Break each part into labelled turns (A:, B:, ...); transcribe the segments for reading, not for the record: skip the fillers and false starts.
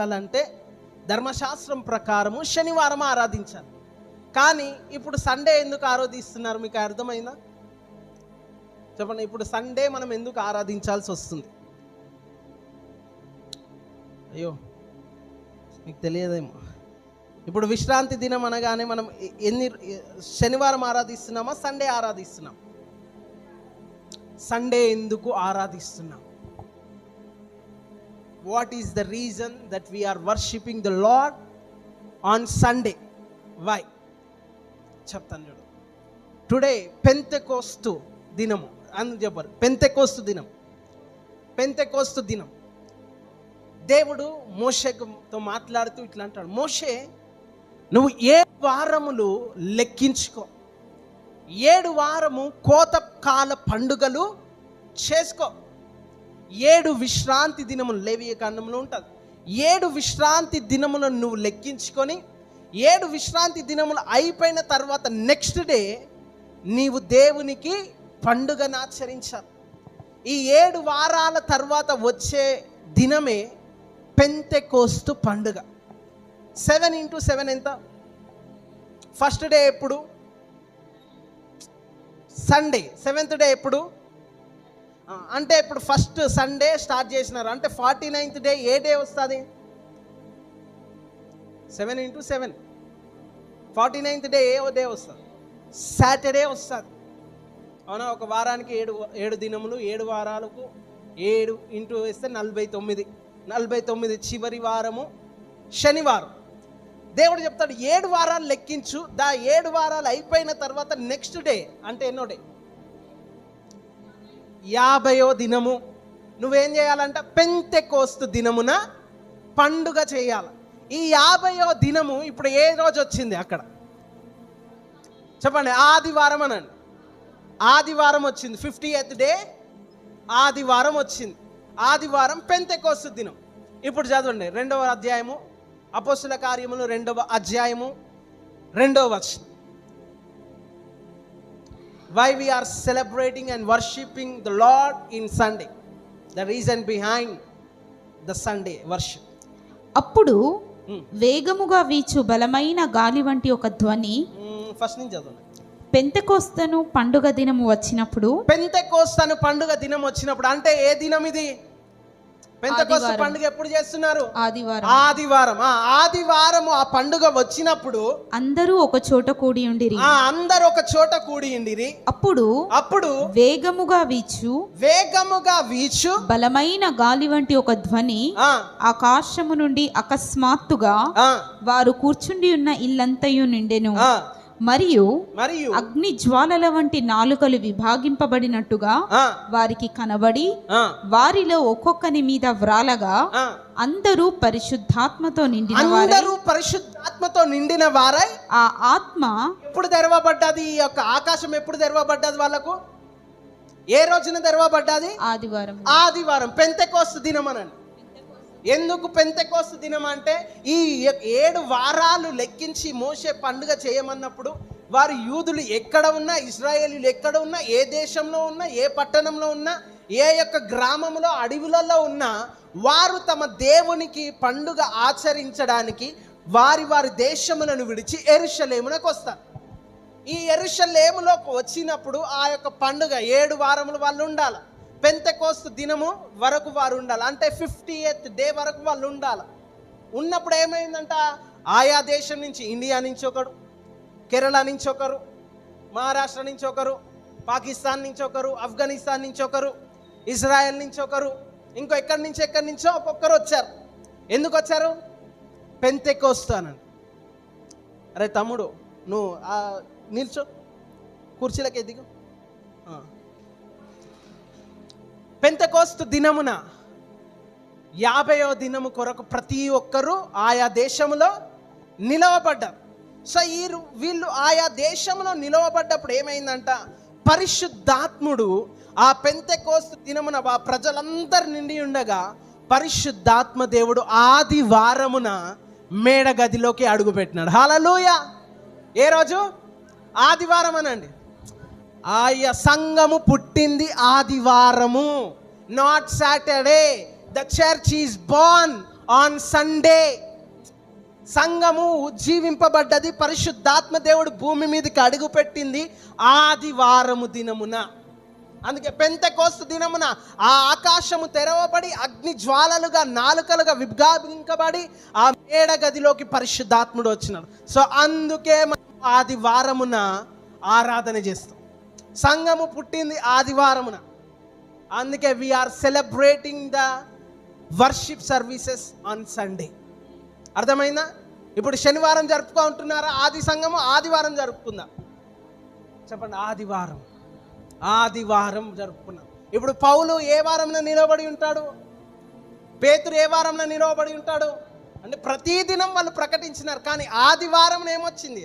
A: అంటే ధర్మశాస్త్రం ప్రకారము శనివారం ఆరాధించాలి. కానీ ఇప్పుడు సండే ఎందుకు ఆరాధిస్తున్నారు? మీకు అర్థమైందా? చెప్పండి. ఇప్పుడు సండే మనం ఎందుకు ఆరాధించాల్సి వస్తుంది? అయ్యో, మీకు తెలియదేమో. ఇప్పుడు విశ్రాంతి దినం అనగానే మనం శనివారం ఆరాధిస్తున్నామా, సండే ఆరాధిస్తున్నాం? సండే ఎందుకు ఆరాధిస్తున్నాం? What is the reason that we are worshipping the Lord on Sunday? Why? చెప్తాను చూడు. టుడే పెంతెకోస్తు దినము అని చెప్పారు. పెంతెకోస్తు దినం దేవుడు మోషేతో మాట్లాడుతూ ఇట్లా అంటాడు, మోషే నువ్వు 7 వారములు లెక్కించుకో, 7 వారము కోతకాల పండుగలు చేసుకో, 7 విశ్రాంతి దినములు లేవియ కాండంలో ఉంటుంది. 7 విశ్రాంతి దినములను నువ్వు లెక్కించుకొని 7 విశ్రాంతి దినములు అయిపోయిన తర్వాత నెక్స్ట్ డే నీవు దేవునికి పండుగను ఆచరించాలి. ఈ 7 వారాల తర్వాత వచ్చే దినమే పెంతెకోస్తు పండుగ. 7 into 7 ఎంత? ఫస్ట్ డే ఎప్పుడు? సండే. 7th డే ఎప్పుడు అంటే ఇప్పుడు ఫస్ట్ సండే స్టార్ట్ చేసినారు అంటే 49th డే ఏ డే వస్తుంది? 7 into 7 49th డే ఏ డే వస్తుంది? సాటర్డే వస్తుంది. అవునా? ఒక వారానికి 7 దినములు, 7 వారాలకు 7 ఇంటూ వేస్తే 49 చివరి వారము శనివారం. దేవుడు చెప్తాడు 7 వారాలు లెక్కించు, 7 వారాలు అయిపోయిన తర్వాత నెక్స్ట్ డే అంటే ఎన్నో డే? 50వ దినము నువ్వేం చేయాలంట? పెంతెకోస్తు దినమున పండుగ చేయాలి. ఈ 50వ దినము ఇప్పుడు ఏ రోజు వచ్చింది అక్కడ? చెప్పండి. ఆదివారం అనండి. ఆదివారం వచ్చింది. 50th డే ఆదివారం వచ్చింది. ఆదివారం పెంతెకోస్తు దినం. ఇప్పుడు చదవండి 2వ అధ్యాయము అపోస్తుల కార్యములు 2వ అధ్యాయము 2వ వచనం. Why we are celebrating and worshipping the Lord in Sunday? The reason behind the Sunday worship.
B: అప్పుడు వేగముగా వీచు బలమైన గాలి వంటి ఒక ధ్వని.
A: ఫస్ట్ నుంచి చదవండి.
B: పెంతెకోస్తు పండుగ దినము వచ్చినప్పుడు.
A: పెంతెకోస్తు పండుగ దినం వచ్చినప్పుడు అంటే ఏ దినం ఇది? పెంతెకోస్తు పండుగ ఎప్పుడు చేస్తున్నారు? ఆదివారం. ఆదివారం ఆ పండుగ వచ్చినప్పుడు
B: అందరూ ఒక చోట కూడి ఉండిరి.
A: అందరూ ఒక చోట కూడి ఉండిరి. అప్పుడు
B: వేగముగా వీచు బలమైన గాలి వంటి ఒక ధ్వని ఆకాశము నుండి అకస్మాత్తుగా వారు కూర్చుండి ఉన్న ఇల్లంతయు నిండెను. మరియు అగ్ని జ్వాలల వంటి నాలుకలు విభాగింపబడినట్టుగా వారికి కనబడి వారిలో ఒక్కొక్కని మీద వ్రాలగా అందరూ పరిశుద్ధాత్మతో నిండిన వారై ఆ ఆత్మ
A: ఎప్పుడు తెరవబడ్డది? ఈ యొక్క ఆకాశం ఎప్పుడు తెరవబడ్డది వాళ్ళకు? ఏ రోజున తెరవబడ్డది? ఆదివారం. పెంతెకోస్తు దినం అనండి. ఎందుకు పెంతెకోస్తు దినం అంటే ఈ 7 వారాలు లెక్కించి మోషే పండుగ చేయమన్నప్పుడు వారు యూదులు ఎక్కడ ఉన్నా, ఇశ్రాయేలీలు ఎక్కడ ఉన్నా, ఏ దేశంలో ఉన్నా, ఏ పట్టణంలో ఉన్నా, ఏ యొక్క గ్రామంలో అడవులలో ఉన్నా వారు తమ దేవునికి పండుగ ఆచరించడానికి వారి దేశములను విడిచి యెరూషలేమునకు వస్తారు. ఈ యెరూషలేములోకి వచ్చినప్పుడు ఆ యొక్క పండుగ 7 వారములు వాళ్ళు ఉండాలి. పెంతెకోస్తు దినము వరకు వారు ఉండాలి. అంటే 50th డే వరకు వాళ్ళు ఉండాలి. ఉన్నప్పుడు ఏమైందంట? ఆయా దేశం నుంచి, ఇండియా నుంచి ఒకరు, కేరళ నుంచి ఒకరు, మహారాష్ట్ర నుంచి ఒకరు, పాకిస్తాన్ నుంచి ఒకరు, ఆఫ్ఘనిస్తాన్ నుంచి ఒకరు, ఇజ్రాయెల్ నుంచి ఒకరు, ఇంకో ఎక్కడి నుంచో ఒక్కొక్కరు వచ్చారు. ఎందుకు వచ్చారు? పెంతెకోస్తు అనండి. అరే తమ్ముడు, నువ్వు నిల్చో, కుర్చీలకి దిగు. పెంతెకోస్తు దినమున 50వ దినము కొరకు ప్రతి ఒక్కరూ ఆయా దేశంలో నిలవబడ్డారు. సో వీళ్ళు ఆయా దేశంలో నిలవబడ్డప్పుడు ఏమైందంట? పరిశుద్ధాత్ముడు ఆ పెంతెకోస్తు దినమున ఆ ప్రజలందరి నిండి ఉండగా పరిశుద్ధాత్మ దేవుడు ఆదివారమున మేడగదిలోకి అడుగుపెట్టినాడు. హల్లెలూయా. ఏ రోజు? ఆదివారం అనండి. ఆయా సంఘము పుట్టింది ఆదివారము, not Saturday. The church is Born on Sunday. సంఘము ఉజ్జీవింపబడ్డది, పరిశుద్ధాత్మ దేవుడు భూమి మీదకి అడుగు పెట్టింది ఆదివారము దినమున. అందుకే పెంతెకోస్తు దినమున ఆ ఆకాశము తెరవబడి అగ్ని జ్వాలలుగా నాలుకలుగా విభాగించబడి ఆ మేడ గదిలోకి పరిశుద్ధాత్ముడు వచ్చినాడు. సో అందుకే మనం ఆదివారమున ఆరాధన చేస్తాం. సంఘము పుట్టింది ఆదివారమున. అందుకే we are celebrating the worship services on Sunday. అర్థమైందా? ఇప్పుడు శనివారం జరుపుకుంటున్నారా? ఆది సంఘము ఆదివారం జరుపుకుందాం. చెప్పండి, ఆదివారం జరుపుకున్నాం. ఇప్పుడు పౌలు ఏ వారంలో నిలబడి ఉంటాడు? పేతురు ఏ వారంలో నిలబడి ఉంటాడు? అంటే ప్రతిదినం వాళ్ళు ప్రకటించినారు. కానీ ఆదివారం ఏమొచ్చింది?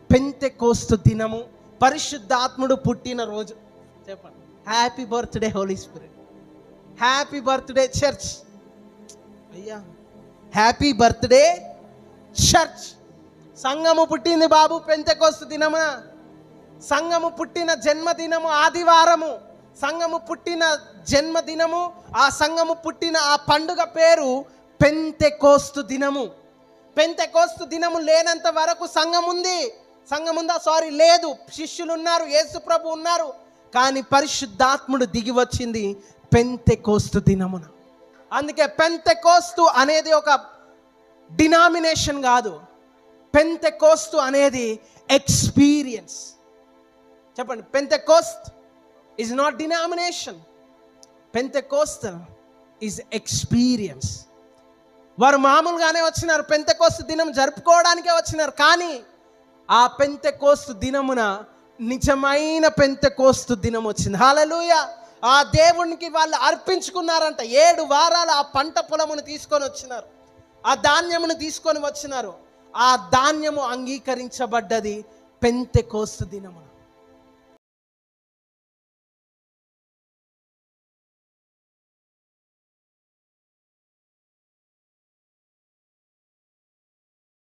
A: పెంతెకోస్తు దినము, పరిశుద్ధాత్ముడు పుట్టిన రోజు. చెప్పండి, happy birthday holy spirit, happy birthday church. అయ్యా, హ్యాపీ బర్త్డే చర్చ్. సంఘము పుట్టింది బాబు పెంతెకోస్తు దినమున. సంఘము పుట్టిన జన్మదినము ఆదివారము. సంఘము పుట్టిన జన్మదినము, ఆ సంఘము పుట్టిన ఆ పండుగ పేరు పెంతెకోస్తు దినము. పెంతెకోస్తు దినము లేనంత వరకు సంఘం ఉంది. సంఘం ఉందా? లేదు. శిష్యులు ఉన్నారు, యేసు ప్రభు ఉన్నారు. కానీ పరిశుద్ధాత్ముడు దిగి వచ్చింది పెంతెకోస్తు దినమున. అందుకే పెంతెకోస్తు అనేది ఒక డినామినేషన్ కాదు. పెంతెకోస్తు అనేది ఎక్స్పీరియన్స్. చెప్పండి, Pentecost is not denomination, Pentecost is experience. వారు మామూలుగానే వచ్చినారు, పెంతెకోస్తు దినం జరుపుకోవడానికే వచ్చినారు. కానీ ఆ పెంతెకోస్తు దినమున నిజమైన పెంతెకోస్తు దినం వచ్చింది. హల్లెలూయా. ఆ దేవునికి వాళ్ళు అర్పించుకున్నారంట. 7 వారాలు ఆ పంట పొలమును తీసుకొని వచ్చినారు, ఆ ధాన్యమును తీసుకొని వచ్చినారు. ఆ ధాన్యము అంగీకరించబడ్డది పెంతెకోస్తు దినమున.